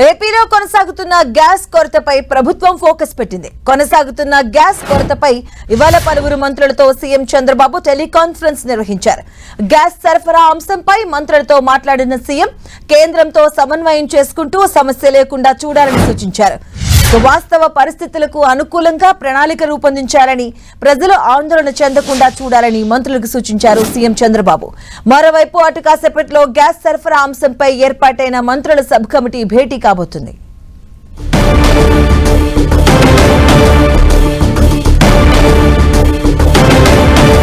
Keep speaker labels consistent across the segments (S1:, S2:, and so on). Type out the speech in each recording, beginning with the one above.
S1: ఏపీలో కొనసాగుతున్న గ్యాస్ కొరతపై ప్రభుత్వం ఫోకస్ పెట్టింది. కొనసాగుతున్న గ్యాస్ కొరతపై ఇవాళ పలువురు మంత్రులతో సీఎం చంద్రబాబు టెలికాన్ఫరెన్స్ నిర్వహించారు. గ్యాస్ సరఫరా అంశంపై మంత్రులతో మాట్లాడిన సీఎం కేంద్రంతో సమన్వయం చేసుకుంటూ సమస్య లేకుండా చూడాలని సూచించారు. వాస్తవ పరిస్థితులకు అనుకూలంగా ప్రణాళిక రూపొందించాలని, ప్రజలు ఆందోళన చెందకుండా చూడాలని మంత్రులకు సూచించారు సీఎం చంద్రబాబు. మరోవైపు అటు కాసేపట్లో గ్యాస్ సరఫరా అంశంపై ఏర్పాటైన మంత్రుల సబ్ కమిటీ భేటీ కాబోతుంది.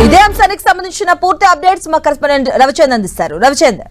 S1: ఇదే అంశానికి సంబంధించిన పూర్తి అప్డేట్స్ మా కరెస్పాండెంట్ రవిచంద్ అందిస్తారు. రవిచంద్,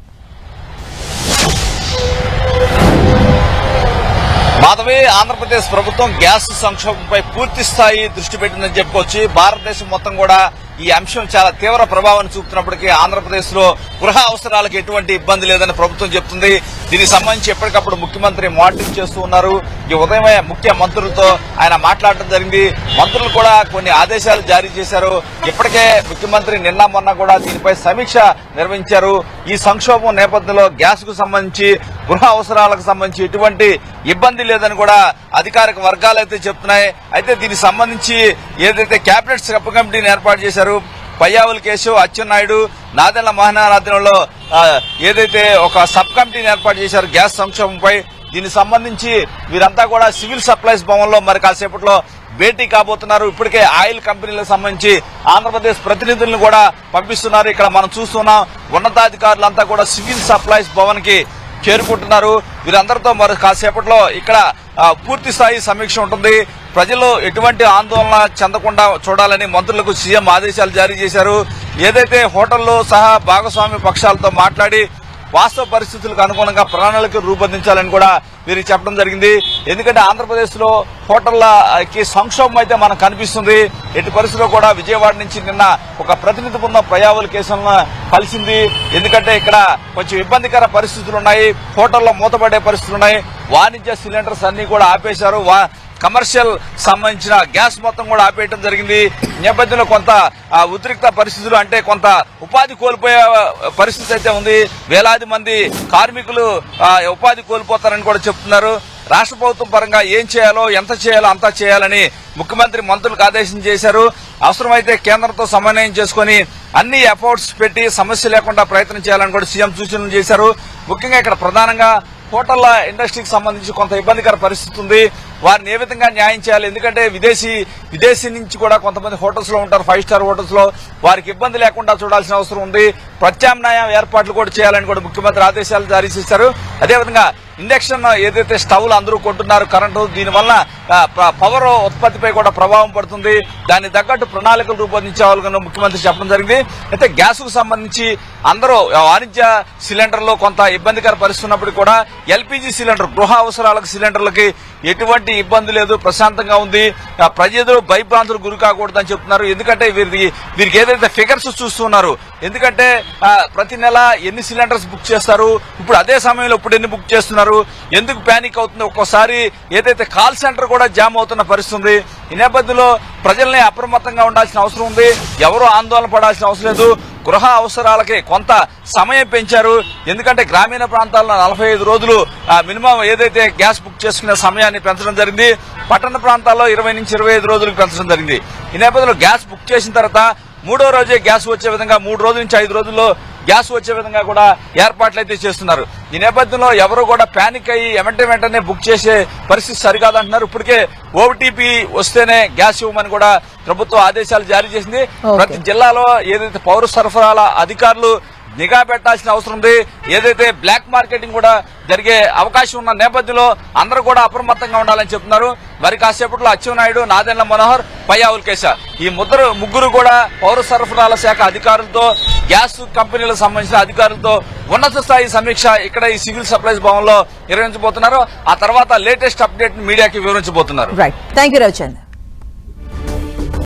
S2: మాధవి, ఆంధ్రప్రదేశ్ ప్రభుత్వం గ్యాస్ సంక్షోభంపై పూర్తి స్థాయి దృష్టి పెట్టిందని చెప్పుకోవచ్చు. భారతదేశం మొత్తం కూడా ఈ అంశం చాలా తీవ్ర ప్రభావాన్ని చూపుతున్నప్పటికీ ఆంధ్రప్రదేశ్ లో గృహ అవసరాలకు ఎటువంటి ఇబ్బంది లేదని ప్రభుత్వం చెప్తుంది. దీనికి సంబంధించి ఎప్పటికప్పుడు ముఖ్యమంత్రి మానిటరింగ్ చేస్తూ ఉన్నారు. ఈ ఉదయమే ముఖ్య మంత్రులతో ఆయన మాట్లాడడం జరిగింది. మంత్రులు కూడా కొన్ని ఆదేశాలు జారీ చేశారు. ఇప్పటికే ముఖ్యమంత్రి నిన్న మొన్న కూడా దీనిపై సమీక్ష నిర్వహించారు. ఈ సంక్షోభం నేపథ్యంలో గ్యాస్ కు సంబంధించి, గృహ అవసరాలకు సంబంధించి ఎటువంటి ఇబ్బంది లేదని కూడా అధికారిక వర్గాలు అయితే చెప్తున్నాయి. అయితే దీనికి సంబంధించి ఏదైతే కేబినెట్ సబ్ కమిటీని ఏర్పాటు చేశారు, పయ్యావుల కేశవ్, అచ్చెన్నాయుడు, నాదెళ్ల మోహన్ ఆధ్వర్యంలో ఏదైతే ఒక సబ్ కమిటీని ఏర్పాటు చేశారు గ్యాస్ సంక్షోభంపై, దీనికి సంబంధించి వీరంతా కూడా సివిల్ సప్లైస్ భవన్లో మరి కాసేపట్లో భేటీ కాబోతున్నారు. ఇప్పటికే ఆయిల్ కంపెనీలకు సంబంధించి ఆంధ్రప్రదేశ్ ప్రతినిధులను కూడా పంపిస్తున్నారు. ఇక్కడ మనం చూస్తున్నాం, ఉన్నతాధికారులంతా కూడా సివిల్ సప్లైస్ భవన్ కి చేరుకుంటున్నారు. వీరందరితో మరి కాసేపట్లో ఇక్కడ పూర్తి స్థాయి సమీక్ష ఉంటుంది. ప్రజలు ఎటువంటి ఆందోళన చెందకుండా చూడాలని మంత్రులకు సీఎం ఆదేశాలు జారీ చేశారు. ఏదైతే హోటల్లో సహా భాగస్వామ్య పక్షాలతో మాట్లాడి వాస్తవ పరిస్థితులకు అనుగుణంగా ప్రణాళిక రూపొందించాలని కూడా వీరికి చెప్పడం జరిగింది. ఎందుకంటే ఆంధ్రప్రదేశ్ లో హోటళ్లకి సంక్షోభం అయితే మనకు కనిపిస్తుంది. ఎట్టి పరిస్థితుల్లో కూడా విజయవాడ నుంచి నిన్న ఒక ప్రతినిధి బృందం పయ్యావుల కేసులను కలిసింది. ఎందుకంటే ఇక్కడ కొంచెం ఇబ్బందికర పరిస్థితులు ఉన్నాయి, హోటల్లో మూతపడే పరిస్థితులు ఉన్నాయి. వాణిజ్య సిలిండర్స్ అన్ని కూడా ఆపేశారు. కమర్షియల్ సంబంధించిన గ్యాస్ మొత్తం కూడా ఆపేయడం జరిగింది. నేపథ్యంలో కొంత ఉద్రిక్త పరిస్థితులు, అంటే కొంత ఉపాధి కోల్పోయే పరిస్థితి అయితే ఉంది. వేలాది మంది కార్మికులు ఉపాధి కోల్పోతారని కూడా చెప్తున్నారు. రాష్ట్ర ప్రభుత్వం పరంగా ఏం చేయాలో, ఎంత చేయాలో అంతా చేయాలని ముఖ్యమంత్రి మంత్రులకు ఆదేశం చేశారు. అవసరమైతే కేంద్రంతో సమన్వయం చేసుకుని అన్ని ఎఫర్ట్స్ పెట్టి సమస్య లేకుండా ప్రయత్నం చేయాలని కూడా సీఎం సూచనలు చేశారు. ముఖ్యంగా ఇక్కడ ప్రధానంగా హోటళ్ల ఇండస్ట్రీకి సంబంధించి కొంత ఇబ్బందికర పరిస్థితి ఉంది. వారిని ఏ విధంగా న్యాయం చేయాలి, ఎందుకంటే విదేశీ నుంచి కూడా కొంతమంది హోటల్స్ లో ఉంటారు, 5 స్టార్ హోటల్స్ లో. వారికి ఇబ్బంది లేకుండా చూడాల్సిన అవసరం ఉంది. ప్రత్యామ్నాయ ఏర్పాట్లు కూడా చేయాలని కూడా ముఖ్యమంత్రి ఆదేశాలు జారీ చేశారు. అదేవిధంగా ఇండక్షన్ ఏదైతే స్టవ్లు అందరూ కొంటున్నారు కరెంటు, దీనివల్ల పవర్ ఉత్పత్తిపై కూడా ప్రభావం పడుతుంది. దానికి తగ్గట్టు ప్రణాళికలు రూపొందించాలని ముఖ్యమంత్రి చెప్పడం జరిగింది. అయితే గ్యాస్ కు సంబంధించి అందరూ వాణిజ్య సిలిండర్లో కొంత ఇబ్బందికర పరిస్థితి ఉన్నప్పటికీ కూడా ఎల్పీజీ సిలిండర్, గృహ అవసరాలకు సిలిండర్లకి ఎటువంటి ఇబ్బంది లేదు, ప్రశాంతంగా ఉంది. ప్రజలు భయభ్రాంతులకు గురి కాకూడదని చెప్తున్నారు. ఎందుకంటే వీరికి ఏదైతే ఫిగర్స్ చూస్తున్నారు, ఎందుకంటే ప్రతి నెల ఎన్ని సిలిండర్స్ బుక్ చేస్తారు, ఇప్పుడు అదే సమయంలో ఇప్పుడు ఎన్ని బుక్ చేస్తున్నారు, ఎందుకు ప్యానిక్ అవుతుంది, ఒక్కోసారి ఏదైతే కాల్ సెంటర్ కూడా జామ్ అవుతున్న పరిస్థితి ఉంది. ఈ నేపథ్యంలో ప్రజల్ని అప్రమత్తంగా ఉండాల్సిన అవసరం ఉంది. ఎవరూ ఆందోళన పడాల్సిన అవసరం లేదు. గృహ అవసరాలకి కొంత సమయం పెంచారు. ఎందుకంటే గ్రామీణ ప్రాంతాల్లో 45 రోజులు మినిమం ఏదైతే గ్యాస్ బుక్ చేసుకునే సమయాన్ని పెంచడం జరిగింది. పట్టణ ప్రాంతాల్లో 20 నుంచి 25 రోజులకు పెంచడం జరిగింది. ఈ నేపథ్యంలో గ్యాస్ బుక్ చేసిన తర్వాత 3వ రోజే గ్యాస్ వచ్చే విధంగా, 3 రోజుల నుంచి 5 రోజుల్లో గ్యాస్ వచ్చే విధంగా కూడా ఏర్పాట్లు అయితే చేస్తున్నారు. ఈ నేపథ్యంలో ఎవరు కూడా ప్యానిక్ అయ్యి వెంటనే బుక్ చేసే పరిస్థితి సరికాదంటున్నారు. ఇప్పటికే ఓటీపీ వస్తేనే గ్యాస్ ఇవ్వమని కూడా ప్రభుత్వం ఆదేశాలు జారీ చేసింది. ప్రతి జిల్లాలో ఏదైతే పౌర సరఫరాల అధికారులు నిఘా పెట్టాల్సిన అవసరం ఉంది. ఏదైతే బ్లాక్ మార్కెటింగ్ కూడా జరిగే అవకాశం ఉన్న నేపథ్యంలో అందరూ కూడా అప్రమత్తంగా ఉండాలని చెప్తున్నారు. మరి కాసేపట్లో అచ్చెన్నాయుడు, నాదెళ్ల మనోహర్, పయ్యావుల కేశవ్ ఈ ముగ్గురు కూడా పౌర సరఫరాల శాఖ అధికారులతో, గ్యాస్ కంపెనీలకు సంబంధించిన అధికారులతో ఉన్నత స్థాయి సమీక్ష ఇక్కడ ఈ సివిల్ సప్లైస్ భవన్ లో నిర్వహించబోతున్నారు. ఆ తర్వాత లేటెస్ట్ అప్డేట్ మీడియాకి వివరించబోతున్నారు.
S1: Right, thank you Ravichand.